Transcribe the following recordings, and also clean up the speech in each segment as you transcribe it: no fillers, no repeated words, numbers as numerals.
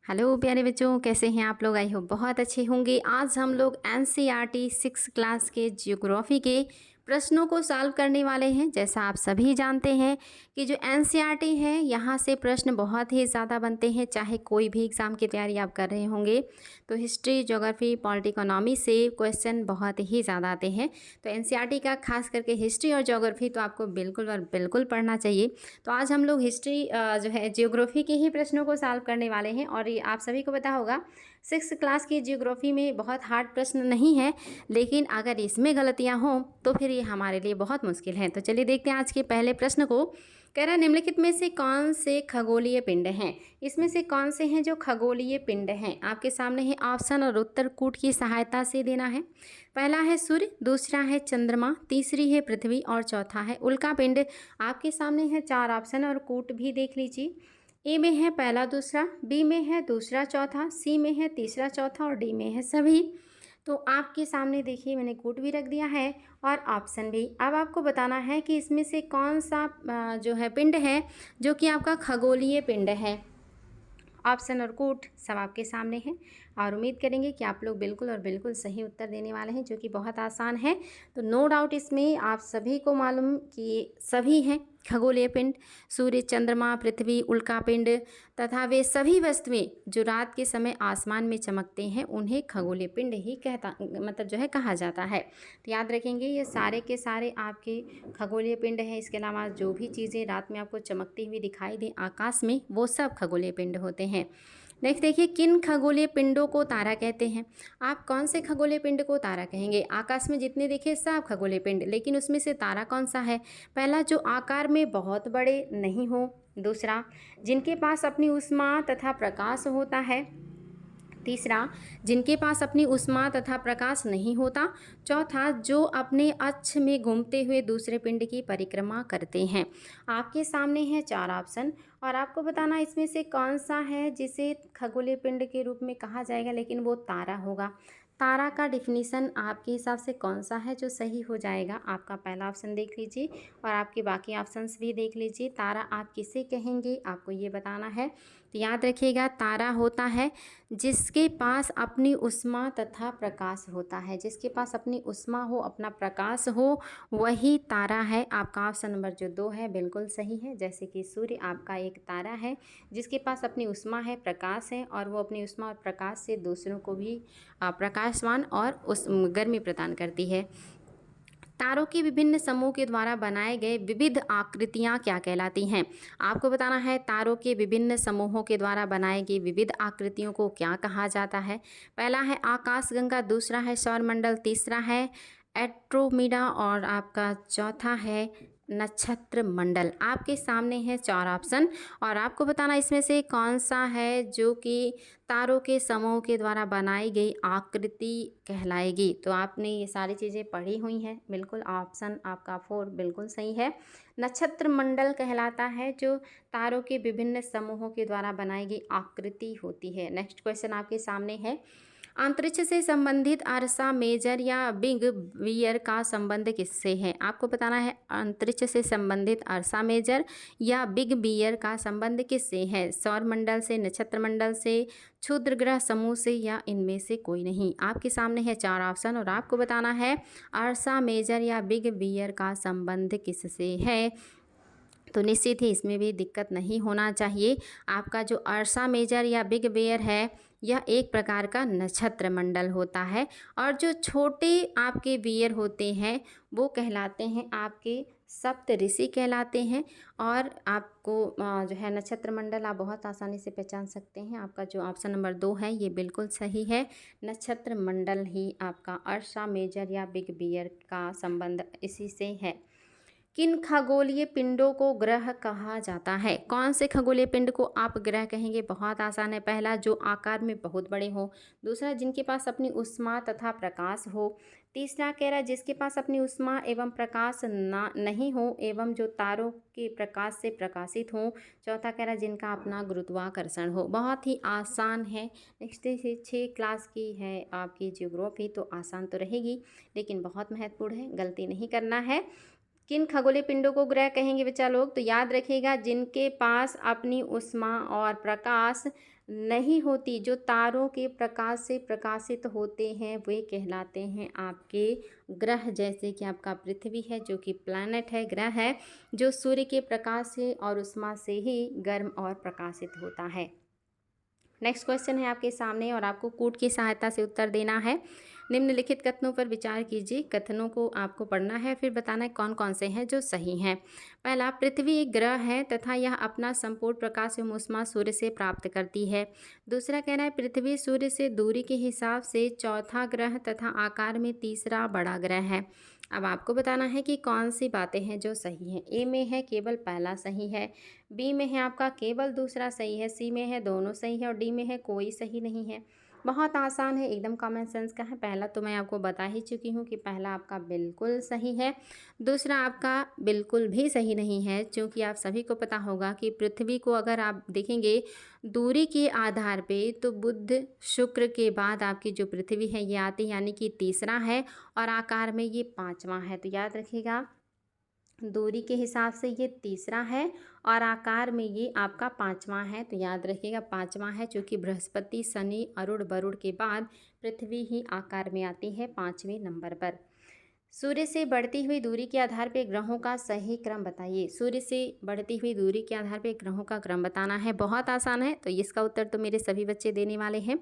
Hello प्यारे बच्चों, कैसे हैं आप लोग। आई होप बहुत अच्छे होंगे। आज हम लोग एनसीईआरटी 6 क्लास के जियोग्राफी के प्रश्नों को सॉल्व करने वाले हैं। जैसा आप सभी जानते हैं कि जो एनसीईआरटी है यहाँ से प्रश्न बहुत ही ज़्यादा बनते हैं। चाहे कोई भी एग्ज़ाम की तैयारी आप कर रहे होंगे तो हिस्ट्री, ज्योग्राफी, पॉलिटी, इकोनॉमी से क्वेश्चन बहुत ही ज़्यादा आते हैं। तो एनसीईआरटी का खास करके हिस्ट्री और ज्योग्राफी तो आपको बिल्कुल और बिल्कुल पढ़ना चाहिए। तो आज हम लोग हिस्ट्री जो है जियोग्राफी के ही प्रश्नों को सॉल्व करने वाले हैं। और ये आप सभी को पता होगा 6 क्लास की जियोग्राफी में बहुत हार्ड प्रश्न नहीं है, लेकिन अगर इसमें गलतियां हों तो फिर ये हमारे लिए बहुत मुश्किल है। तो चलिए देखते हैं आज के पहले प्रश्न को। कह रहा है निम्नलिखित में से कौन से खगोलीय पिंड हैं। इसमें से कौन से हैं जो खगोलीय पिंड हैं। आपके सामने है ऑप्शन और उत्तर कूट की सहायता से देना है। पहला है सूर्य, दूसरा है चंद्रमा, तीसरी है पृथ्वी और चौथा है उल्का पिंड। आपके सामने है 4 ऑप्शन और कूट भी देख लीजिए। ए में है पहला दूसरा, बी में है दूसरा चौथा, सी में है तीसरा चौथा और डी में है सभी। तो आपके सामने देखिए मैंने कूट भी रख दिया है और ऑप्शन भी। अब आपको बताना है कि इसमें से कौन सा जो है पिंड है जो कि आपका खगोलीय पिंड है। ऑप्शन और कूट सब आपके सामने हैं और उम्मीद करेंगे कि आप लोग बिल्कुल और बिल्कुल सही उत्तर देने वाले हैं, जो कि बहुत आसान है। तो नो डाउट इसमें आप सभी को मालूम कि सभी हैं खगोलीय पिंड। सूर्य, चंद्रमा, पृथ्वी, उल्का पिंड तथा वे सभी वस्तुएं जो रात के समय आसमान में चमकते हैं उन्हें खगोलीय पिंड ही कहता मतलब जो है कहा जाता है। तो याद रखेंगे ये सारे के सारे आपके खगोलीय पिंड हैं। इसके अलावा जो भी चीज़ें रात में आपको चमकती हुई दिखाई दें आकाश में वो सब खगोलीय पिंड होते हैं। नेक्स्ट देखिए, किन खगोलीय पिंडों को तारा कहते हैं। आप कौन से खगोलीय पिंड को तारा कहेंगे। आकाश में जितने देखे सब खगोलीय पिंड, लेकिन उसमें से तारा कौन सा है। पहला जो आकार में बहुत बड़े नहीं हो, दूसरा जिनके पास अपनी ऊष्मा तथा प्रकाश होता है, तीसरा जिनके पास अपनी ऊष्मा तथा प्रकाश नहीं होता, चौथा जो अपने अक्ष में घूमते हुए दूसरे पिंड की परिक्रमा करते हैं। आपके सामने है 4 ऑप्शन और आपको बताना इसमें से कौन सा है जिसे खगोलीय पिंड के रूप में कहा जाएगा, लेकिन वो तारा होगा। तारा का डिफिनीसन आपके हिसाब से कौन सा है जो सही हो जाएगा। आपका पहला ऑप्शन देख लीजिए और आपके बाकी ऑप्शंस भी देख लीजिए। तारा आप किसे कहेंगे आपको ये बताना है। तो याद रखिएगा तारा होता है जिसके पास अपनी ऊष्मा तथा प्रकाश होता है। जिसके पास अपनी ऊष्मा हो, अपना प्रकाश हो, वही तारा है। आपका ऑप्शन नंबर जो 2 है बिल्कुल सही है। जैसे कि सूर्य आपका एक तारा है जिसके पास अपनी ऊष्मा है, प्रकाश है और वो अपनी ऊष्मा और प्रकाश से दूसरों को भी प्रकाशवान और उस गर्मी प्रदान करती है। तारों के विभिन्न समूह के द्वारा बनाए गए विविध आकृतियां क्या कहलाती हैं। आपको बताना है तारों के विभिन्न समूहों के द्वारा बनाए गए विविध आकृतियों को क्या कहा जाता है। पहला है आकाशगंगा, दूसरा है सौरमंडल, तीसरा है एट्रोमिडा और आपका चौथा है नक्षत्र मंडल। आपके सामने है 4 ऑप्शन और आपको बताना इसमें से कौन सा है जो कि तारों के समूह के द्वारा बनाई गई आकृति कहलाएगी। तो आपने ये सारी चीज़ें पढ़ी हुई हैं। बिल्कुल ऑप्शन आपका 4 बिल्कुल सही है। नक्षत्र मंडल कहलाता है जो तारों के विभिन्न समूहों के द्वारा बनाई गई आकृति होती है। नेक्स्ट क्वेश्चन आपके सामने है, अंतरिक्ष से संबंधित अर्सा मेजर या बिग बियर का संबंध किससे है। आपको बताना है अंतरिक्ष से संबंधित अर्सा मेजर या बिग बियर का संबंध किससे है। सौर मंडल से, नक्षत्र मंडल से, क्षुद्र ग्रह समूह से या इनमें से कोई नहीं। आपके सामने है 4 ऑप्शन और आपको बताना है अर्सा मेजर या बिग बियर का संबंध किससे है। तो निश्चित ही इसमें भी दिक्कत नहीं होना चाहिए। आपका जो अर्सा मेजर या बिग बेयर है यह एक प्रकार का नक्षत्र मंडल होता है और जो छोटे आपके बियर होते हैं वो कहलाते हैं आपके सप्त ऋषि कहलाते हैं। और आपको जो है नक्षत्र मंडल आप बहुत आसानी से पहचान सकते हैं। आपका जो ऑप्शन नंबर 2 है ये बिल्कुल सही है। नक्षत्र मंडल ही आपका अर्सा मेजर या बिग बियर का संबंध इसी से है। किन खगोलीय पिंडों को ग्रह कहा जाता है। कौन से खगोलीय पिंड को आप ग्रह कहेंगे। बहुत आसान है। पहला जो आकार में बहुत बड़े हो, दूसरा जिनके पास अपनी ऊष्मा तथा प्रकाश हो, तीसरा कह रहा है जिसके पास अपनी ऊष्मा एवं प्रकाश ना नहीं हो एवं जो तारों के प्रकाश से प्रकाशित हो, चौथा कह रहा है जिनका अपना गुरुत्वाकर्षण हो। बहुत ही आसान है। नेक्स्ट 6 क्लास की है आपकी जियोग्राफी, तो आसान तो रहेगी लेकिन बहुत महत्वपूर्ण है, गलती नहीं करना है। किन खगोलीय पिंडों को ग्रह कहेंगे बच्चा लोग। तो याद रखिएगा जिनके पास अपनी ऊष्मा और प्रकाश नहीं होती, जो तारों के प्रकाश से प्रकाशित होते हैं वे कहलाते हैं आपके ग्रह। जैसे कि आपका पृथ्वी है जो कि प्लैनेट है, ग्रह है, जो सूर्य के प्रकाश से और उष्मा से ही गर्म और प्रकाशित होता है। नेक्स्ट क्वेश्चन है आपके सामने और आपको कूट की सहायता से उत्तर देना है। निम्नलिखित कथनों पर विचार कीजिए। कथनों को आपको पढ़ना है, फिर बताना है कौन कौन से हैं जो सही हैं। पहला, पृथ्वी एक ग्रह है तथा यह अपना संपूर्ण प्रकाश एवं ऊष्मा सूर्य से प्राप्त करती है। दूसरा कहना है, पृथ्वी सूर्य से दूरी के हिसाब से चौथा ग्रह तथा आकार में तीसरा बड़ा ग्रह है। अब आपको बताना है कि कौन सी बातें हैं जो सही हैं। ए में है केवल पहला सही है, बी में है आपका केवल दूसरा सही है, सी में है दोनों सही है और डी में है कोई सही नहीं है। बहुत आसान है, एकदम कॉमन सेंस का है। पहला तो मैं आपको बता ही चुकी हूँ कि पहला आपका बिल्कुल सही है, दूसरा आपका बिल्कुल भी सही नहीं है। क्योंकि आप सभी को पता होगा कि पृथ्वी को अगर आप देखेंगे दूरी के आधार पे तो बुध शुक्र के बाद आपकी जो पृथ्वी है ये आती है, यानी कि तीसरा है, और आकार में ये पाँचवा है। तो याद रखिएगा, दूरी के हिसाब से ये तीसरा है और आकार में ये आपका पाँचवा है। तो याद रखिएगा पाँचवा है, क्योंकि बृहस्पति, शनि, अरुण, वरुण के बाद पृथ्वी ही आकार में आती है 5वें नंबर पर। सूर्य से बढ़ती हुई दूरी के आधार पर ग्रहों का सही क्रम बताइए। सूर्य से बढ़ती हुई दूरी के आधार पर ग्रहों का क्रम बताना है। बहुत आसान है, तो इसका उत्तर तो मेरे सभी बच्चे देने वाले हैं।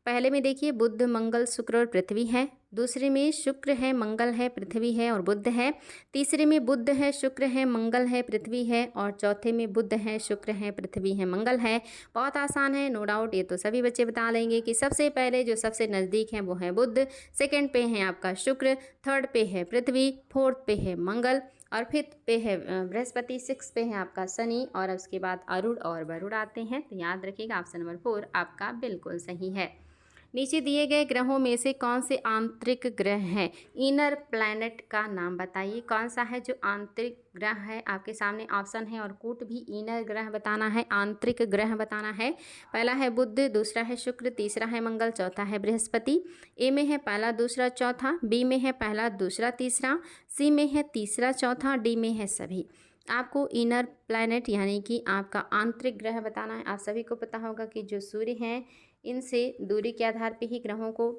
पहले में देखिए, बुध, मंगल, शुक्र और पृथ्वी है। दूसरे में शुक्र है, मंगल है, पृथ्वी है और बुध है। तीसरे में बुध है, शुक्र है, मंगल है, पृथ्वी है। और चौथे में बुध है, शुक्र है, पृथ्वी है, मंगल है। बहुत आसान है, नो डाउट, ये तो सभी बच्चे बता लेंगे कि सबसे पहले जो सबसे नज़दीक हैं वो है बुध, सेकंड पे है आपका शुक्र, थर्ड पे है पृथ्वी, फोर्थ पे है मंगल और फिफ्थ पे है बृहस्पति, सिक्स पे है आपका शनि और उसके बाद अरुण और वरुण आते हैं। तो याद रखिएगा ऑप्शन नंबर 4 आपका बिल्कुल सही है। नीचे दिए गए ग्रहों में से कौन से आंतरिक ग्रह हैं? इनर प्लैनेट का नाम बताइए। कौन सा है जो आंतरिक ग्रह है? आपके सामने ऑप्शन है और कूट भी इनर ग्रह बताना है, आंतरिक ग्रह बताना है। पहला है बुध, दूसरा है शुक्र, तीसरा है मंगल, चौथा है बृहस्पति। ए में है पहला, दूसरा, चौथा, बी में है पहला, दूसरा, तीसरा, सी में है तीसरा, चौथा, डी में है सभी। आपको इनर प्लैनेट यानी कि आपका आंतरिक ग्रह बताना है। आप सभी को पता होगा कि जो सूर्य हैं इनसे दूरी के आधार पर ही ग्रहों को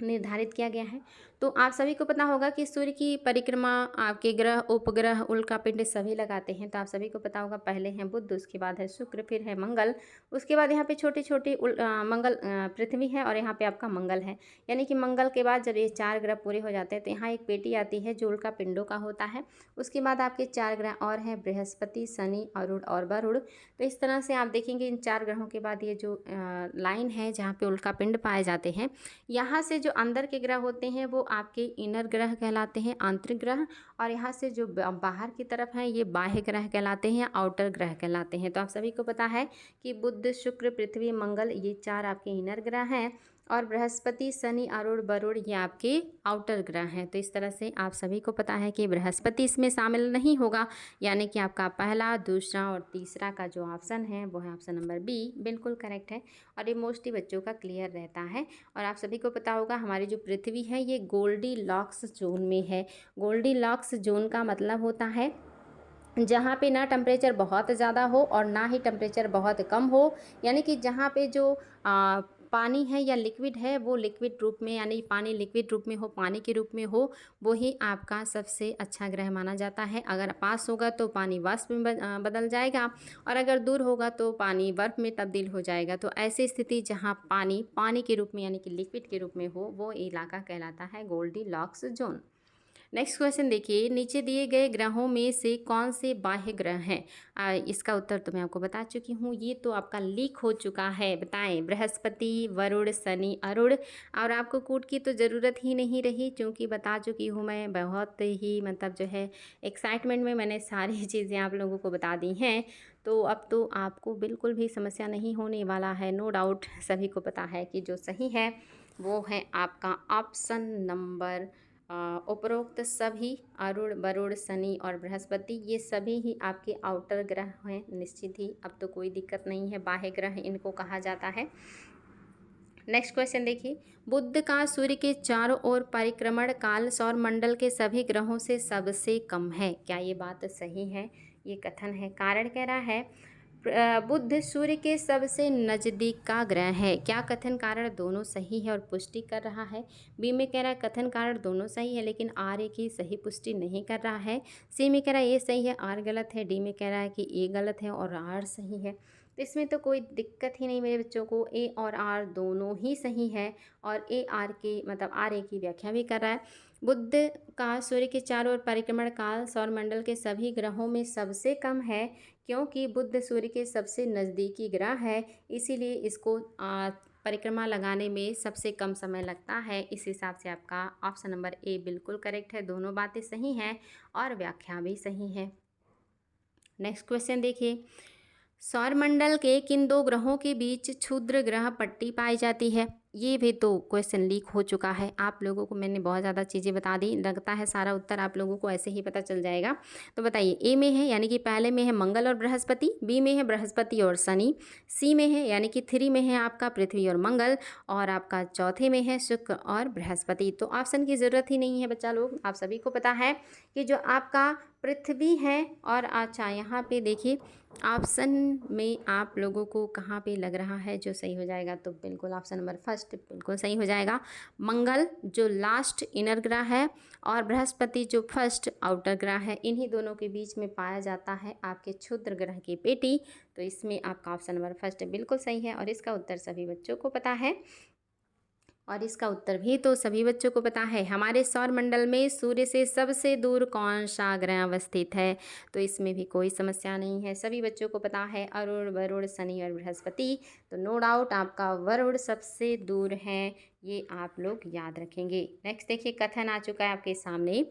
निर्धारित किया गया है। तो आप सभी को पता होगा कि सूर्य की परिक्रमा आपके ग्रह, उपग्रह, उल्कापिंड सभी लगाते हैं। तो आप सभी को पता होगा पहले हैं बुध, उसके बाद है शुक्र, फिर है मंगल, उसके बाद यहाँ पे छोटे छोटे मंगल, पृथ्वी है और यहाँ पे आपका मंगल है। यानी कि मंगल के बाद जब ये 4 ग्रह पूरे हो जाते हैं तो यहाँ एक पेटी आती है जो उल्कापिंडों का होता है। उसके बाद आपके 4 ग्रह और हैं, बृहस्पति, शनि, अरुण और वरुण। तो इस तरह से आप देखेंगे इन 4 ग्रहों के बाद ये जो लाइन है जहाँ पे उल्कापिंड पाए जाते हैं, यहाँ से जो अंदर के ग्रह होते हैं वो आपके इनर ग्रह कहलाते हैं, आंतरिक ग्रह। और यहाँ से जो बाहर की तरफ हैं ये बाह्य ग्रह कहलाते हैं, आउटर ग्रह कहलाते हैं। तो आप सभी को पता है कि बुध, शुक्र, पृथ्वी, मंगल ये 4 आपके इनर ग्रह हैं और बृहस्पति, शनि, अरुण, वरुण ये आपके आउटर ग्रह हैं। तो इस तरह से आप सभी को पता है कि बृहस्पति इसमें शामिल नहीं होगा, यानी कि आपका पहला, दूसरा और तीसरा का जो ऑप्शन है वो है ऑप्शन नंबर बी, बिल्कुल करेक्ट है। और ये मोस्टली बच्चों का क्लियर रहता है। और आप सभी को पता होगा हमारी जो पृथ्वी है ये गोल्डी लॉक्स जोन में है। गोल्डी लॉक्स जोन का मतलब होता है जहाँ पे ना टेम्परेचर बहुत ज़्यादा हो और ना ही टेम्परेचर बहुत कम हो, यानी कि जहाँ पे जो पानी है या लिक्विड है वो लिक्विड रूप में, यानी पानी लिक्विड रूप में हो, पानी के रूप में हो, वो ही आपका सबसे अच्छा ग्रह माना जाता है। अगर पास होगा तो पानी वाष्प में बदल जाएगा और अगर दूर होगा तो पानी बर्फ़ में तब्दील हो जाएगा। तो ऐसी स्थिति जहाँ पानी पानी के रूप में यानी कि लिक्विड के रूप में हो वो इलाका कहलाता है Goldilocks zone. Next question देखिए, नीचे दिए गए ग्रहों में से कौन से बाह्य ग्रह हैं? इसका उत्तर तो मैं आपको बता चुकी हूँ, ये तो आपका लीक हो चुका है। बताएं, बृहस्पति, वरुण, शनि, अरुण। और आपको कूट की तो ज़रूरत ही नहीं रही क्योंकि बता चुकी हूँ मैं। बहुत ही मतलब जो है एक्साइटमेंट में मैंने सारी चीज़ें आप लोगों को बता दी हैं। तो अब तो आपको बिल्कुल भी समस्या नहीं होने वाला है, नो डाउट। सभी को पता है कि जो सही है वो है आपका ऑप्शन नंबर उपरोक्त सभी अरुण, वरुण, शनि और बृहस्पति ये सभी ही आपके आउटर ग्रह हैं निश्चित ही। अब तो कोई दिक्कत नहीं है, बाह्य ग्रह इनको कहा जाता है। नेक्स्ट क्वेश्चन देखिए, बुध का सूर्य के चारों ओर परिक्रमण काल सौर मंडल के सभी ग्रहों से सबसे कम है। क्या ये बात सही है? ये कथन है। कारण कह रहा है बुध सूर्य के सबसे नज़दीक का ग्रह है। क्या कथन कारण दोनों सही है और पुष्टि कर रहा है? बी में कह रहा है कथन कारण दोनों सही है लेकिन आर ए की सही पुष्टि नहीं कर रहा है। सी में कह रहा है ए सही है आर गलत है। डी में कह रहा है कि ए गलत है और आर सही है। तो इसमें तो कोई दिक्कत ही नहीं मेरे बच्चों को, ए और आर दोनों ही सही है और ए आर की मतलब आर ए की व्याख्या भी कर रहा है। बुध का सूर्य के चारों ओर परिक्रमण काल सौरमंडल के सभी ग्रहों में सबसे कम है, क्योंकि बुध सूर्य के सबसे नज़दीकी ग्रह है, इसीलिए इसको परिक्रमा लगाने में सबसे कम समय लगता है। इस हिसाब से आपका ऑप्शन नंबर ए बिल्कुल करेक्ट है। दोनों बातें सही हैं और व्याख्या भी सही है। नेक्स्ट क्वेश्चन देखिए, सौरमंडल के किन दो ग्रहों के बीच क्षुद्र ग्रह पट्टी पाई जाती है? ये भी तो क्वेश्चन लीक हो चुका है। आप लोगों को मैंने बहुत ज़्यादा चीज़ें बता दी, लगता है सारा उत्तर आप लोगों को ऐसे ही पता चल जाएगा। तो बताइए, ए में है यानी कि पहले में है मंगल और बृहस्पति, बी में है बृहस्पति और शनि, सी में है यानी कि 3 में है आपका पृथ्वी और मंगल, और आपका चौथे में है शुक्र और बृहस्पति। तो ऑप्शन की ज़रूरत ही नहीं है बच्चा लोग, आप सभी को पता है कि जो आपका पृथ्वी है। और अच्छा यहाँ पे देखिए ऑप्शन में आप लोगों को कहाँ पे लग रहा है जो सही हो जाएगा, तो बिल्कुल ऑप्शन नंबर फर्स्ट बिल्कुल सही हो जाएगा। मंगल जो लास्ट इनर ग्रह है और बृहस्पति जो फर्स्ट आउटर ग्रह है, इन्हीं दोनों के बीच में पाया जाता है आपके क्षुद्र ग्रह की पेटी। तो इसमें आपका ऑप्शन नंबर फर्स्ट बिल्कुल सही है और इसका उत्तर सभी बच्चों को पता है। और इसका उत्तर भी तो सभी बच्चों को पता है। हमारे सौरमंडल में सूर्य से सबसे दूर कौन सा ग्रह अवस्थित है? तो इसमें भी कोई समस्या नहीं है, सभी बच्चों को पता है, अरुण वरुण शनि और बृहस्पति। तो नो डाउट आपका वरुण सबसे दूर है, ये आप लोग याद रखेंगे। नेक्स्ट देखिए, कथन आ चुका है आपके सामने,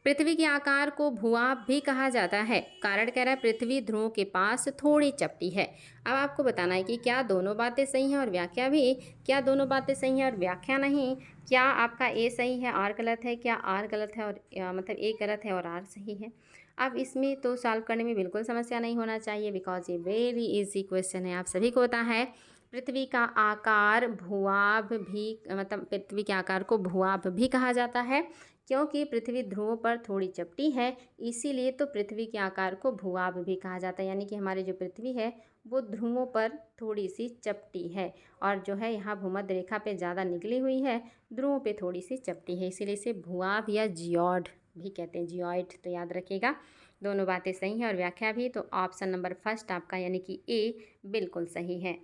पृथ्वी के आकार को भूभाग भी कहा जाता है, कारण कह रहा है पृथ्वी ध्रुवों के पास थोड़ी चपटी है। अब आपको बताना है कि क्या दोनों बातें सही हैं और व्याख्या भी, क्या दोनों बातें सही हैं और व्याख्या नहीं, क्या आपका ए सही है आर गलत है, क्या आर गलत है और मतलब ए गलत है और आर सही है। अब इसमें तो सॉल्व करने में बिल्कुल समस्या नहीं होना चाहिए, बिकॉज ये वेरी इजी क्वेश्चन है। आप सभी को पता है पृथ्वी का आकार भूभाग भी, मतलब पृथ्वी के आकार को भूभाग भी कहा जाता है, क्योंकि पृथ्वी ध्रुवों पर थोड़ी चपटी है, इसीलिए तो पृथ्वी के आकार को भूभाग भी कहा जाता है। यानी कि हमारी जो पृथ्वी है वो ध्रुवों पर थोड़ी सी चपटी है, और जो है यहाँ भूमध्य रेखा पे ज़्यादा निकली हुई है, ध्रुवों पे थोड़ी सी चपटी है, इसीलिए इसे भूभाग या जियोड भी कहते हैं, जियोइड। तो याद रखिएगा दोनों बातें सही हैं और व्याख्या भी। तो ऑप्शन नंबर फर्स्ट आपका यानी कि ए बिल्कुल सही है।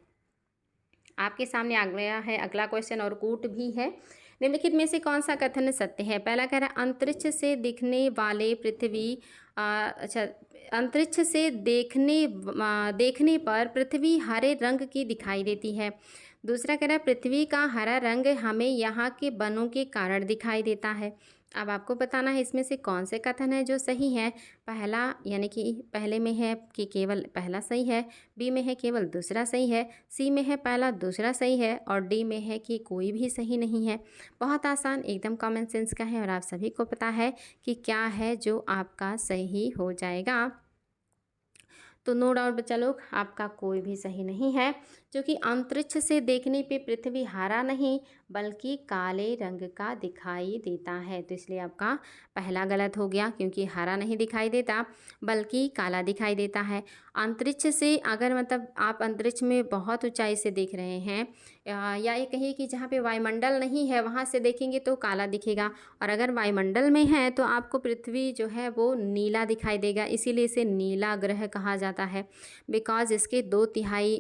आपके सामने आ गया है अगला क्वेश्चन और कूट भी है। निम्नलिखित में से कौन सा कथन सत्य है? पहला कह रहा है अंतरिक्ष से दिखने वाले पृथ्वी अंतरिक्ष से देखने पर पृथ्वी हरे रंग की दिखाई देती है। दूसरा कह रहा है पृथ्वी का हरा रंग हमें यहाँ के वनों के कारण दिखाई देता है। अब आपको बताना है इसमें से कौन से कथन है जो सही है। पहला यानी कि पहले में है कि केवल पहला सही है, बी में है केवल दूसरा सही है, सी में है पहला दूसरा सही है और डी में है कि कोई भी सही नहीं है। बहुत आसान, एकदम कॉमन सेंस का है और आप सभी को पता है कि क्या है जो आपका सही हो जाएगा। तो नो डाउट बच्चा लोग आपका कोई भी सही नहीं है, क्योंकि अंतरिक्ष से देखने पे पृथ्वी हरा नहीं बल्कि काले रंग का दिखाई देता है। तो इसलिए आपका पहला गलत हो गया, क्योंकि हरा नहीं दिखाई देता बल्कि काला दिखाई देता है। अंतरिक्ष से अगर मतलब आप अंतरिक्ष में बहुत ऊंचाई से देख रहे हैं, या ये कहिए कि जहाँ पे वायुमंडल नहीं है वहाँ से देखेंगे तो काला दिखेगा, और अगर वायुमंडल में है तो आपको पृथ्वी जो है वो नीला दिखाई देगा। इसीलिए इसे नीला ग्रह कहा जाता है, बिकॉज इसके 2/3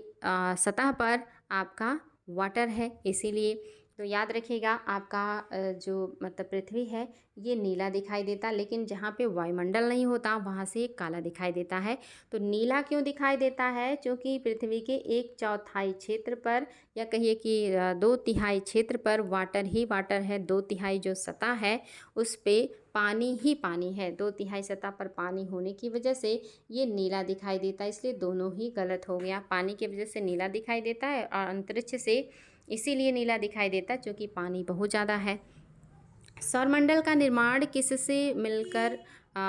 सतह पर आपका वाटर है, इसीलिए। तो याद रखिएगा आपका जो मतलब पृथ्वी है ये नीला दिखाई देता, लेकिन जहाँ पे वायुमंडल नहीं होता वहाँ से काला दिखाई देता है। तो नीला क्यों दिखाई देता है? क्योंकि पृथ्वी के 1/4 क्षेत्र पर, या कहिए कि 2/3 क्षेत्र पर वाटर ही वाटर है। 2/3 जो सतह है उस पे पानी ही पानी है, 2/3 सतह पर पानी होने की वजह से ये नीला दिखाई देता है। इसलिए दोनों ही गलत हो गया, पानी की वजह से नीला दिखाई देता है और अंतरिक्ष से इसीलिए नीला दिखाई देता है क्योंकि पानी बहुत ज़्यादा है। सौरमंडल का निर्माण किससे मिलकर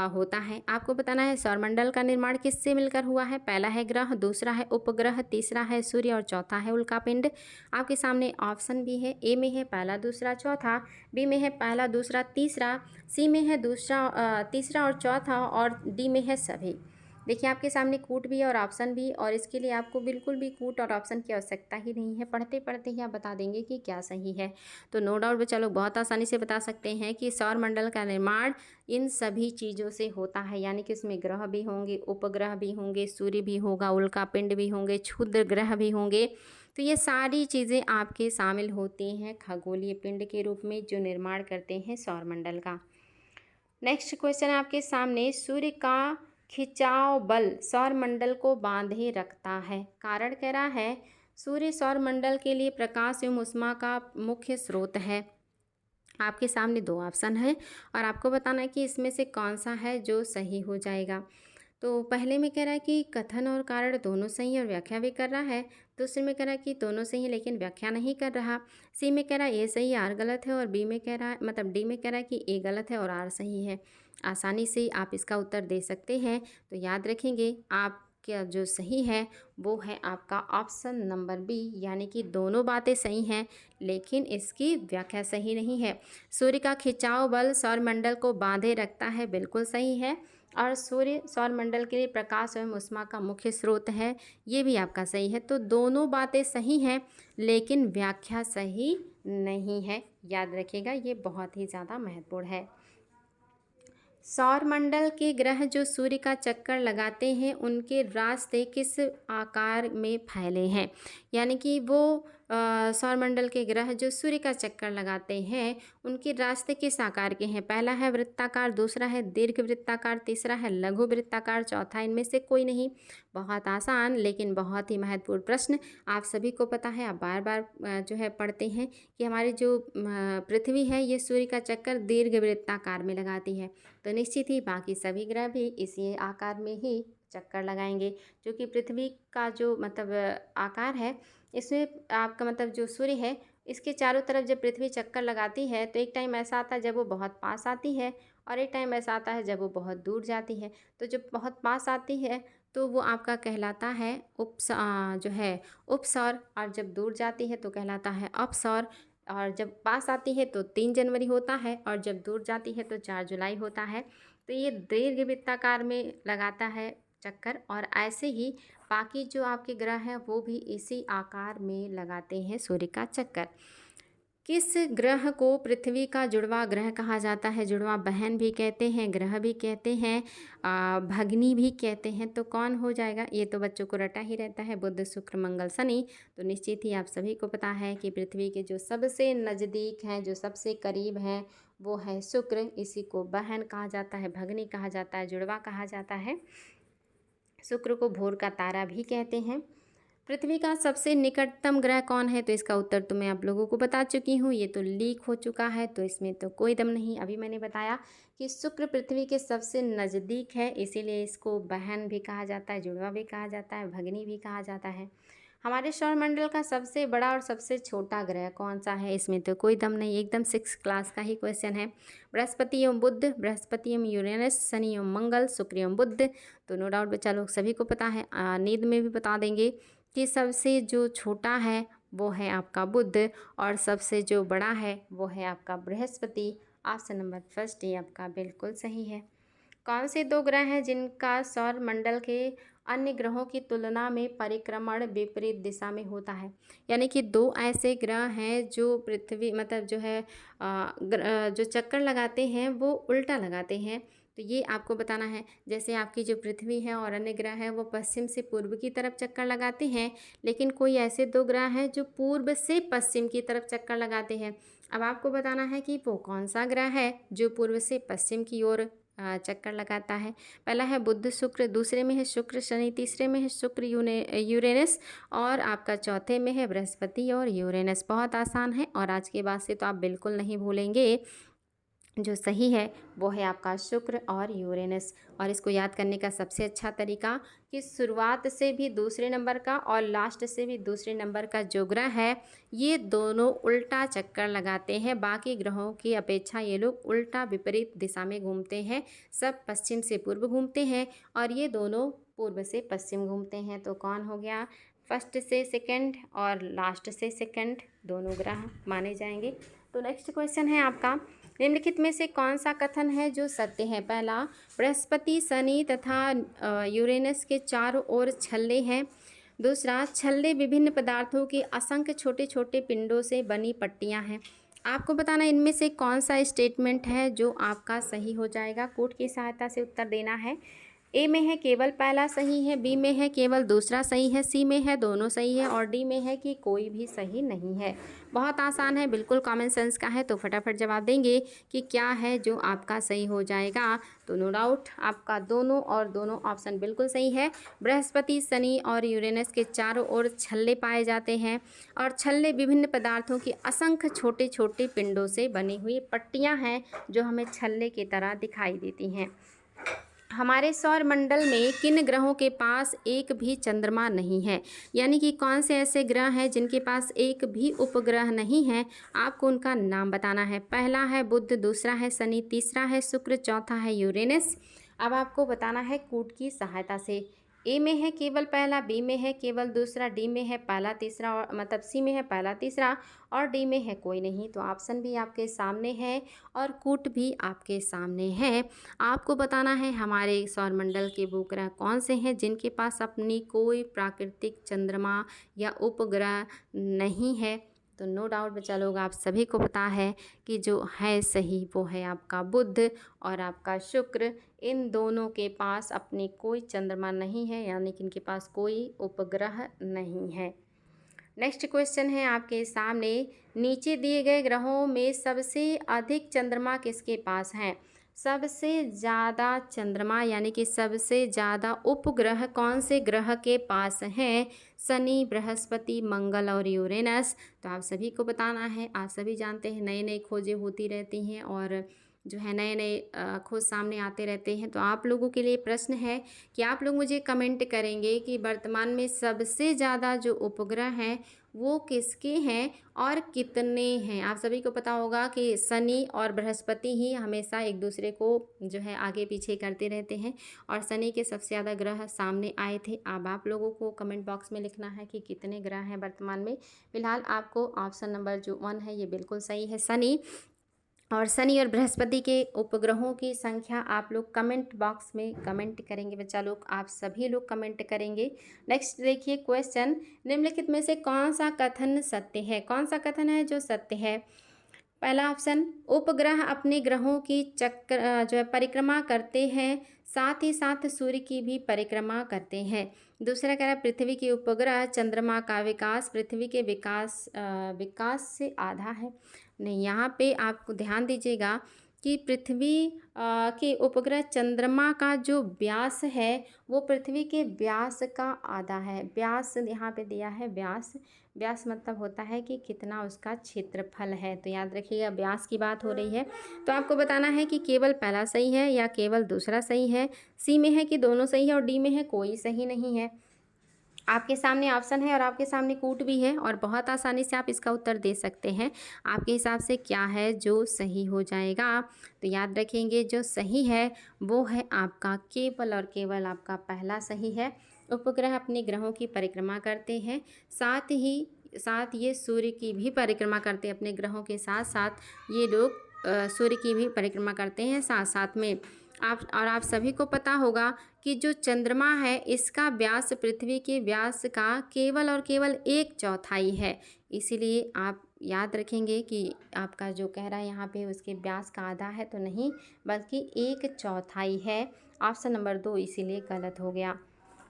होता है? आपको बताना है सौरमंडल का निर्माण किससे मिलकर हुआ है। पहला है ग्रह, दूसरा है उपग्रह, तीसरा है सूर्य और चौथा है उल्कापिंड। आपके सामने ऑप्शन भी है, ए में है पहला दूसरा चौथा, बी में है पहला दूसरा तीसरा, सी में है दूसरा तीसरा और चौथा, और डी में है सभी। देखिए आपके सामने कूट भी है और ऑप्शन भी, और इसके लिए आपको बिल्कुल भी कूट और ऑप्शन की आवश्यकता ही नहीं है, पढ़ते पढ़ते ही आप बता देंगे कि क्या सही है। तो नो डाउट बच्चा लोग बहुत आसानी से बता सकते हैं कि सौरमंडल का निर्माण इन सभी चीज़ों से होता है, यानी कि उसमें ग्रह भी होंगे, उपग्रह भी होंगे, सूर्य भी होगा, उल्का पिंड भी होंगे, क्षुद्र ग्रह भी होंगे। तो ये सारी चीज़ें आपके शामिल होती हैं खगोलीय पिंड के रूप में, जो निर्माण करते हैं सौरमंडल का। नेक्स्ट क्वेश्चन है आपके सामने, सूर्य का खिंचाव बल सौरमंडल को बांधे रखता है। कारण कह रहा है सूर्य सौरमंडल के लिए प्रकाश एवं ऊष्मा का मुख्य स्रोत है। आपके सामने दो ऑप्शन है और आपको बताना है कि इसमें से कौन सा है जो सही हो जाएगा। तो पहले में कह रहा है कि कथन और कारण दोनों सही और व्याख्या भी कर रहा है। दूसरे में कह रहा है कि दोनों सही है लेकिन व्याख्या नहीं कर रहा। सी में कह रहा है ए सही आर गलत है, और बी में कह रहा है मतलब डी में कह रहा है कि ए गलत है और आर सही है। आसानी से आप इसका उत्तर दे सकते हैं। तो याद रखेंगे आपका जो सही है वो है आपका ऑप्शन नंबर बी, यानी कि दोनों बातें सही हैं लेकिन इसकी व्याख्या सही नहीं है। सूर्य का खिंचाव बल सौरमंडल को बांधे रखता है, बिल्कुल सही है। और सूर्य सौरमंडल के लिए प्रकाश एवं ऊष्मा का मुख्य स्रोत है, ये भी आपका सही है। तो दोनों बातें सही हैं लेकिन व्याख्या सही नहीं है, याद रखिएगा, ये बहुत ही ज़्यादा महत्वपूर्ण है। सौरमंडल के ग्रह जो सूर्य का चक्कर लगाते हैं उनके रास्ते किस आकार में फैले हैं, यानी कि वो सौरमंडल के ग्रह जो सूर्य का चक्कर लगाते हैं उनके रास्ते किस आकार के हैं। पहला है वृत्ताकार, दूसरा है दीर्घ वृत्ताकार, तीसरा है लघु वृत्ताकार, चौथा इनमें से कोई नहीं। बहुत आसान लेकिन बहुत ही महत्वपूर्ण प्रश्न। आप सभी को पता है, आप बार बार जो है पढ़ते हैं कि हमारी जो पृथ्वी है ये सूर्य का चक्कर दीर्घ वृत्ताकार में लगाती है। तो निश्चित ही बाकी सभी ग्रह भी इसी आकार में ही चक्कर लगाएंगे, जो कि पृथ्वी का जो मतलब आकार है, इसमें आपका मतलब जो सूर्य है इसके चारों तरफ जब पृथ्वी चक्कर लगाती है तो एक टाइम ऐसा आता है जब वो बहुत पास आती है, और एक टाइम ऐसा आता है जब वो बहुत दूर जाती है। तो जब बहुत पास आती है तो वो आपका कहलाता है जो है उपसौर, और जब दूर जाती है तो कहलाता है अपसौर। और जब पास आती है तो 3 जनवरी होता है, और जब दूर जाती है तो 4 जुलाई होता है। तो ये दीर्घ वृत्ताकार में लगाता है चक्कर, और ऐसे ही बाकी जो आपके ग्रह हैं वो भी इसी आकार में लगाते हैं सूर्य का चक्कर। किस ग्रह को पृथ्वी का जुड़वा ग्रह कहा जाता है। जुड़वा बहन भी कहते हैं, ग्रह भी कहते हैं, भगनी भी कहते हैं। तो कौन हो जाएगा, ये तो बच्चों को रटा ही रहता है, बुध शुक्र मंगल शनि। तो निश्चित ही आप सभी को पता है कि पृथ्वी के जो सबसे नज़दीक हैं, जो सबसे करीब हैं, वो है शुक्र। इसी को बहन कहा जाता है, भगनी कहा जाता है, जुड़वा कहा जाता है। शुक्र को भोर का तारा भी कहते हैं। पृथ्वी का सबसे निकटतम ग्रह कौन है, तो इसका उत्तर तो मैं आप लोगों को बता चुकी हूँ, ये तो लीक हो चुका है, तो इसमें तो कोई दम नहीं। अभी मैंने बताया कि शुक्र पृथ्वी के सबसे नज़दीक है, इसीलिए इसको बहन भी कहा जाता है, जुड़वा भी कहा जाता है, भगनी भी कहा जाता है। हमारे सौरमंडल का सबसे बड़ा और सबसे छोटा ग्रह कौन सा है, इसमें तो कोई दम नहीं, एकदम 6 क्लास का ही क्वेश्चन है। बृहस्पति एवं बुध, बृहस्पति एवं यूरेनस, शनि एवं मंगल, शुक्र एवं बुध। तो नो डाउट बच्चा लोग सभी को पता है, नींद में भी बता देंगे कि सबसे जो छोटा है वो है आपका बुध, और सबसे जो बड़ा है वो है आपका बृहस्पति। ऑप्शन नंबर फर्स्ट ये आपका बिल्कुल सही है। कौन से 2 ग्रह हैं जिनका सौरमंडल के अन्य ग्रहों की तुलना में परिक्रमण विपरीत दिशा में होता है, यानी कि 2 ऐसे ग्रह हैं जो पृथ्वी मतलब जो है जो चक्कर लगाते हैं वो उल्टा लगाते हैं। तो ये आपको बताना है, जैसे आपकी जो पृथ्वी है और अन्य ग्रह है वो पश्चिम से पूर्व की तरफ चक्कर लगाते हैं, लेकिन कोई ऐसे 2 ग्रह हैं जो पूर्व से पश्चिम की तरफ चक्कर लगाते हैं। अब आपको बताना है कि वो कौन सा ग्रह है जो पूर्व से पश्चिम की ओर चक्कर लगाता है। पहला है बुध शुक्र, दूसरे में है शुक्र शनि, तीसरे में है शुक्र यूरेनस, और आपका चौथे में है बृहस्पति और यूरेनस। बहुत आसान है, और आज के बाद से तो आप बिल्कुल नहीं भूलेंगे। जो सही है वो है आपका शुक्र और यूरेनस। और इसको याद करने का सबसे अच्छा तरीका कि शुरुआत से भी दूसरे नंबर का और लास्ट से भी दूसरे नंबर का जो ग्रह है ये दोनों उल्टा चक्कर लगाते हैं। बाकी ग्रहों की अपेक्षा ये लोग उल्टा विपरीत दिशा में घूमते हैं। सब पश्चिम से पूर्व घूमते हैं और ये दोनों पूर्व से पश्चिम घूमते हैं। तो कौन हो गया, फर्स्ट से सेकंड और लास्ट से सेकंड दोनों ग्रह माने जाएंगे। तो नेक्स्ट क्वेश्चन है आपका, निम्नलिखित में से कौन सा कथन है जो सत्य है? पहला, बृहस्पति, शनि तथा यूरेनस के चारों ओर छल्ले हैं। दूसरा, छल्ले विभिन्न पदार्थों की असंख्य छोटे छोटे पिंडों से बनी पट्टियां हैं। आपको बताना इनमें से कौन सा स्टेटमेंट है जो आपका सही हो जाएगा। कोड की सहायता से उत्तर देना है। ए में है केवल पहला सही है, बी में है केवल दूसरा सही है, सी में है दोनों सही है और डी में है कि कोई भी सही नहीं है। बहुत आसान है, बिल्कुल कॉमन सेंस का है, तो फटाफट जवाब देंगे कि क्या है जो आपका सही हो जाएगा। तो नो डाउट आपका दोनों ऑप्शन बिल्कुल सही है। बृहस्पति, शनि और यूरेनस के चारों ओर छल्ले पाए जाते हैं और छल्ले विभिन्न पदार्थों की असंख्य छोटे छोटे पिंडों से बनी हुई पट्टियाँ हैं जो हमें छल्ले की तरह दिखाई देती हैं। हमारे सौर मंडल में किन ग्रहों के पास एक भी चंद्रमा नहीं है? यानी कि कौन से ऐसे ग्रह हैं जिनके पास एक भी उपग्रह नहीं है? आपको उनका नाम बताना है। पहला है बुध, दूसरा है शनि, तीसरा है शुक्र, चौथा है यूरेनस। अब आपको बताना है कोड की सहायता से। ए में है केवल पहला, बी में है केवल दूसरा, डी में है पहला तीसरा और मतलब सी में है पहला तीसरा और डी में है कोई नहीं। तो ऑप्शन भी आपके सामने है और कूट भी आपके सामने है। आपको बताना है हमारे सौरमंडल के वो ग्रह कौन से हैं जिनके पास अपनी कोई प्राकृतिक चंद्रमा या उपग्रह नहीं है। तो नो डाउट बच्चा लोग आप सभी को पता है कि जो है सही वो है आपका बुध और आपका शुक्र। इन दोनों के पास अपनी कोई चंद्रमा नहीं है, यानी कि इनके पास कोई उपग्रह नहीं है। नेक्स्ट क्वेश्चन है आपके सामने, नीचे दिए गए ग्रहों में सबसे अधिक चंद्रमा किसके पास हैं? सबसे ज़्यादा चंद्रमा यानी कि सबसे ज़्यादा उपग्रह कौन से ग्रह के पास हैं? शनि, बृहस्पति, मंगल और यूरेनस। तो आप सभी को बताना है। आप सभी जानते हैं नई नई खोजें होती रहती हैं और जो है नए नए खोज सामने आते रहते हैं। तो आप लोगों के लिए प्रश्न है कि आप लोग मुझे कमेंट करेंगे कि वर्तमान में सबसे ज़्यादा जो उपग्रह हैं वो किसके हैं और कितने हैं। आप सभी को पता होगा कि शनि और बृहस्पति ही हमेशा एक दूसरे को जो है आगे पीछे करते रहते हैं और शनि के सबसे ज़्यादा ग्रह सामने आए थे। अब आप लोगों को कमेंट बॉक्स में लिखना है कि कितने ग्रह हैं वर्तमान में। फिलहाल आपको ऑप्शन नंबर जो 1 है ये बिल्कुल सही है, शनि। और शनि और बृहस्पति के उपग्रहों की संख्या आप लोग कमेंट बॉक्स में कमेंट करेंगे बच्चा लोग, आप सभी लोग कमेंट करेंगे। नेक्स्ट देखिए क्वेश्चन, निम्नलिखित में से कौन सा कथन सत्य है? कौन सा कथन है जो सत्य है? पहला ऑप्शन, उपग्रह अपने ग्रहों की चक्र जो है परिक्रमा करते हैं, साथ ही साथ सूर्य की भी परिक्रमा करते हैं। दूसरा कह रहा है पृथ्वी के उपग्रह चंद्रमा का विकास पृथ्वी के विकास से आधा है। नहीं, यहाँ पे आपको ध्यान दीजिएगा कि पृथ्वी के उपग्रह चंद्रमा का जो व्यास है वो पृथ्वी के व्यास का आधा है। व्यास यहाँ पे दिया है, व्यास व्यास मतलब होता है कि कितना उसका क्षेत्रफल है। तो याद रखिएगा व्यास की बात हो रही है। तो आपको बताना है कि केवल पहला सही है या केवल दूसरा सही है, सी में है कि दोनों सही है और डी में है कोई सही नहीं है। आपके सामने ऑप्शन है और आपके सामने कूट भी है और बहुत आसानी से आप इसका उत्तर दे सकते हैं। आपके हिसाब से क्या है जो सही हो जाएगा? तो याद रखेंगे जो सही है वो है आपका केवल और केवल आपका पहला सही है। उपग्रह अपने ग्रहों की परिक्रमा करते हैं, साथ ये सूर्य की भी परिक्रमा करते हैं। अपने ग्रहों के साथ साथ ये लोग सूर्य की भी परिक्रमा करते हैं साथ साथ में। आप सभी को पता होगा कि जो चंद्रमा है इसका व्यास पृथ्वी के व्यास का केवल और केवल 1/4 है। इसीलिए आप याद रखेंगे कि आपका जो कह रहा है यहाँ पे उसके व्यास का आधा है, तो नहीं बल्कि 1/4 है। ऑप्शन नंबर 2 इसीलिए गलत हो गया।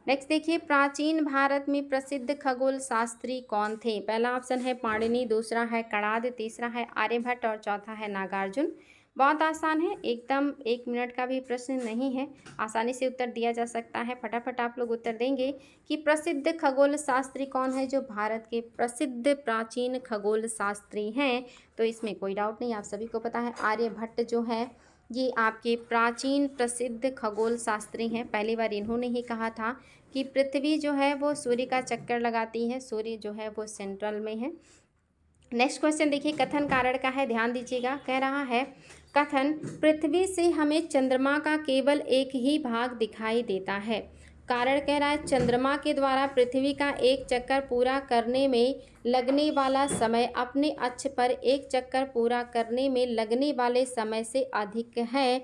नेक्स्ट देखिए, प्राचीन भारत में प्रसिद्ध खगोल शास्त्री कौन थे? पहला ऑप्शन है पाणिनि, दूसरा है कणाद, तीसरा है आर्यभट्ट और चौथा है नागार्जुन। बहुत आसान है, एकदम 1 मिनट का भी प्रश्न नहीं है, आसानी से उत्तर दिया जा सकता है। फटाफट आप लोग उत्तर देंगे कि प्रसिद्ध खगोल शास्त्री कौन है जो भारत के प्रसिद्ध प्राचीन खगोल शास्त्री हैं। तो इसमें कोई डाउट नहीं, आप सभी को पता है आर्यभट्ट जो है ये आपके प्राचीन प्रसिद्ध खगोल शास्त्री हैं। पहली बार इन्होंने ही कहा था कि पृथ्वी जो है वो सूर्य का चक्कर लगाती है, सूर्य जो है वो सेंट्रल में है। नेक्स्ट क्वेश्चन देखिए, कथन कारण का है, ध्यान दीजिएगा। कह रहा है कथन, पृथ्वी से हमें चंद्रमा का केवल एक ही भाग दिखाई देता है। कारण कह रहा है चंद्रमा के द्वारा पृथ्वी का एक चक्कर पूरा करने में लगने वाला समय अपने अक्ष पर एक चक्कर पूरा करने में लगने वाले समय से अधिक है।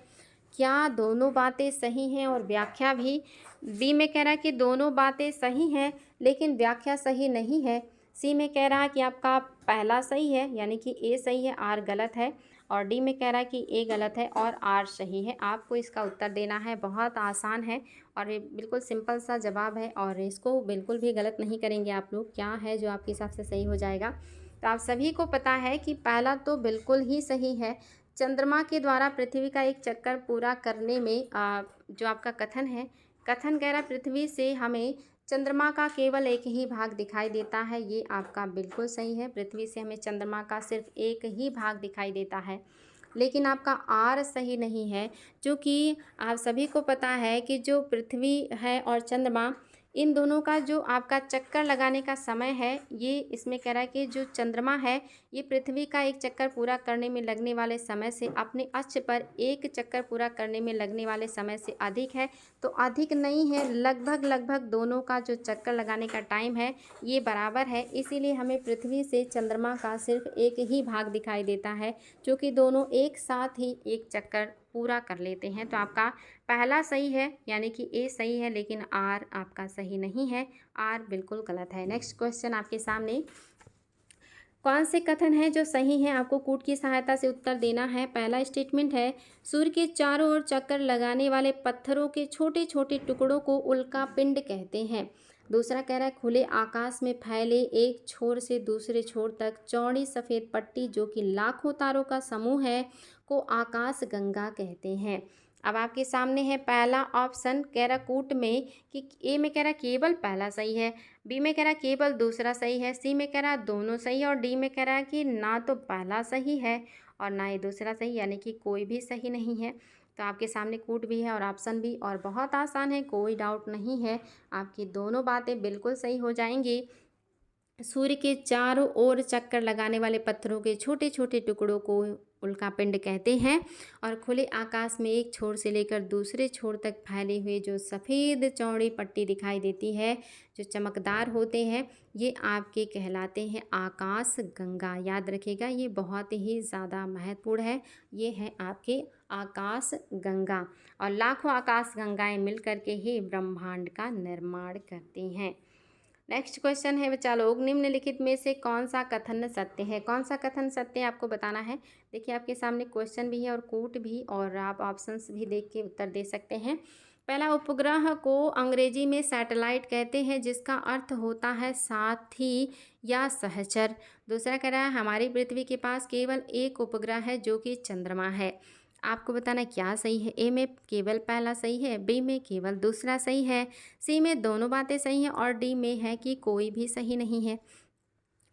क्या दोनों बातें सही हैं और व्याख्या भी? बी में कह रहा है कि दोनों बातें सही हैं लेकिन व्याख्या सही नहीं है। सी में कह रहा है कि आपका पहला सही है यानी कि ए सही है, आर गलत है। और डी में कह रहा है कि ए गलत है और आर सही है। आपको इसका उत्तर देना है, बहुत आसान है और ये बिल्कुल सिंपल सा जवाब है और इसको बिल्कुल भी गलत नहीं करेंगे आप लोग। क्या है जो आपके हिसाब से सही हो जाएगा? तो आप सभी को पता है कि पहला तो बिल्कुल ही सही है। चंद्रमा के द्वारा पृथ्वी का एक चक्कर पूरा करने में जो आपका कथन है, कथन कह रहा है पृथ्वी से हमें चंद्रमा का केवल एक ही भाग दिखाई देता है। ये आपका बिल्कुल सही है, पृथ्वी से हमें चंद्रमा का सिर्फ एक ही भाग दिखाई देता है। लेकिन आपका आर सही नहीं है, क्योंकि आप सभी को पता है कि जो पृथ्वी है और चंद्रमा, इन दोनों का जो आपका चक्कर लगाने का समय है, ये इसमें कह रहा है कि जो चंद्रमा है ये पृथ्वी का एक चक्कर पूरा करने में लगने वाले समय से अपने अक्ष पर एक चक्कर पूरा करने में लगने वाले समय से अधिक है। तो अधिक नहीं है, लगभग लगभग दोनों का जो चक्कर लगाने का टाइम है ये बराबर है। इसीलिए हमें पृथ्वी से चंद्रमा का सिर्फ एक ही भाग दिखाई देता है, क्योंकि दोनों एक साथ ही एक चक्कर पूरा कर लेते हैं। तो आपका पहला सही है यानी कि ए सही है, लेकिन आर आपका सही नहीं है, आर बिल्कुल गलत है। नेक्स्ट क्वेश्चन आपके सामने, कौन से कथन हैं जो सही हैं? आपको कूट की सहायता से उत्तर देना है। पहला स्टेटमेंट है, सूर्य के चारों ओर चक्कर लगाने वाले पत्थरों के छोटे छोटे टुकड़ों को उल्का पिंड कहते हैं। दूसरा कह रहा है, खुले आकाश में फैले एक छोर से दूसरे छोर तक चौड़ी सफ़ेद पट्टी जो कि लाखों तारों का समूह है को आकाश गंगा कहते हैं। अब आपके सामने है पहला ऑप्शन, कह रहा कूट में कि ए में कह रहा केवल पहला सही है, बी में कह रहा केवल दूसरा सही है, सी में कह रहा दोनों सही है और डी में कह रहा है कि ना तो पहला सही है और ना ही दूसरा सही, यानी कि कोई भी सही नहीं है। तो आपके सामने कूट भी है और ऑप्शन भी, और बहुत आसान है, कोई डाउट नहीं है, आपकी दोनों बातें बिल्कुल सही हो जाएंगी। सूर्य के चारों ओर चक्कर लगाने वाले पत्थरों के छोटे छोटे टुकड़ों को उल्कापिंड कहते हैं और खुले आकाश में एक छोर से लेकर दूसरे छोर तक फैले हुए जो सफ़ेद चौड़ी पट्टी दिखाई देती है, जो चमकदार होते हैं, ये आपके कहलाते हैं आकाश गंगा। याद रखिएगा, ये बहुत ही ज़्यादा महत्वपूर्ण है। ये है आपके आकाश गंगा और लाखों आकाश गंगाएं मिल करके ही ब्रह्मांड का निर्माण करती हैं। नेक्स्ट क्वेश्चन है बच्चा लोग, निम्नलिखित में से कौन सा कथन सत्य है? कौन सा कथन सत्य है आपको बताना है। देखिए आपके सामने क्वेश्चन भी है और कूट भी, और आप ऑप्शंस भी देख के उत्तर दे सकते हैं। पहला, उपग्रह को अंग्रेजी में सैटेलाइट कहते हैं जिसका अर्थ होता है साथी या सहचर। दूसरा कह रहा है हमारी पृथ्वी के पास केवल एक उपग्रह है जो कि चंद्रमा है। आपको बताना क्या सही है। ए में केवल पहला सही है, बी में केवल दूसरा सही है, सी में दोनों बातें सही हैं और डी में है कि कोई भी सही नहीं है।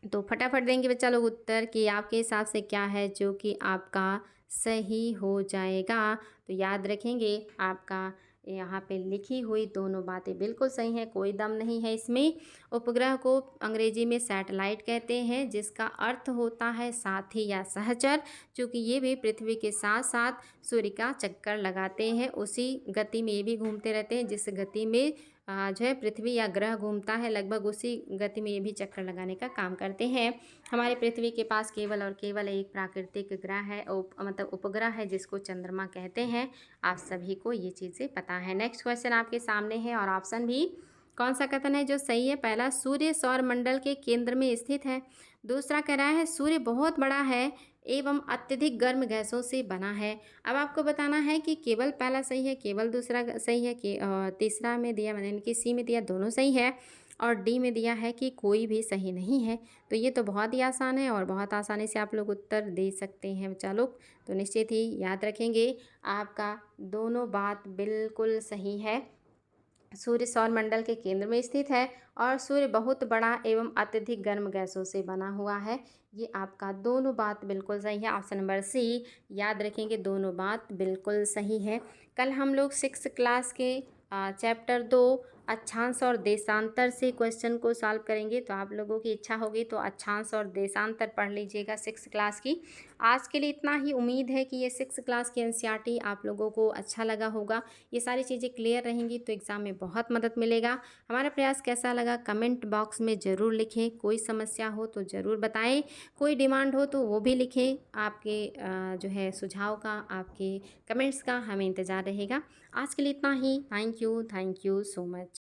तो फटाफट देंगे बच्चा लोग उत्तर कि आपके हिसाब से क्या है जो कि आपका सही हो जाएगा। तो याद रखेंगे, आपका यहाँ पे लिखी हुई दोनों बातें बिल्कुल सही हैं, कोई दम नहीं है इसमें। उपग्रह को अंग्रेजी में सैटेलाइट कहते हैं जिसका अर्थ होता है साथी या सहचर, क्योंकि ये भी पृथ्वी के साथ साथ सूर्य का चक्कर लगाते हैं, उसी गति में ये भी घूमते रहते हैं जिस गति में जो है पृथ्वी या ग्रह घूमता है, लगभग उसी गति में ये भी चक्कर लगाने का काम करते हैं। हमारी पृथ्वी के पास केवल और केवल एक प्राकृतिक ग्रह है, मतलब उपग्रह है जिसको चंद्रमा कहते हैं। आप सभी को ये चीज़ें पता है। नेक्स्ट क्वेश्चन आपके सामने है और ऑप्शन भी, कौन सा कथन है जो सही है? पहला, सूर्य सौर मंडल के केंद्र में स्थित है। दूसरा कह रहा है सूर्य बहुत बड़ा है एवं अत्यधिक गर्म गैसों से बना है। अब आपको बताना है कि केवल पहला सही है, केवल दूसरा सही है, कि तीसरा में दिया मैंने कि सी में दिया दोनों सही है और डी में दिया है कि कोई भी सही नहीं है। तो ये तो बहुत ही आसान है और बहुत आसानी से आप लोग उत्तर दे सकते हैं बच्चा लोग। तो निश्चित ही याद रखेंगे, आपका दोनों बात बिल्कुल सही है। सूर्य सौर मंडल के केंद्र में स्थित है और सूर्य बहुत बड़ा एवं अत्यधिक गर्म गैसों से बना हुआ है। ये आपका दोनों बात बिल्कुल सही है। ऑप्शन नंबर सी, याद रखेंगे, दोनों बात बिल्कुल सही है। कल हम लोग 6 क्लास के चैप्टर 2 अक्षांश और देशांतर से क्वेश्चन को सॉल्व करेंगे। तो आप लोगों की इच्छा होगी तो अक्षांश और देशांतर पढ़ लीजिएगा 6 क्लास की। आज के लिए इतना ही। उम्मीद है कि ये 6 क्लास की एनसीईआरटी आप लोगों को अच्छा लगा होगा। ये सारी चीज़ें क्लियर रहेंगी तो एग्ज़ाम में बहुत मदद मिलेगा। हमारा प्रयास कैसा लगा कमेंट बॉक्स में ज़रूर लिखें। कोई समस्या हो तो ज़रूर बताएं, कोई डिमांड हो तो वो भी लिखें। आपके जो है सुझाव का, आपके कमेंट्स का हमें इंतज़ार रहेगा। आज के लिए इतना ही। Thank you so much.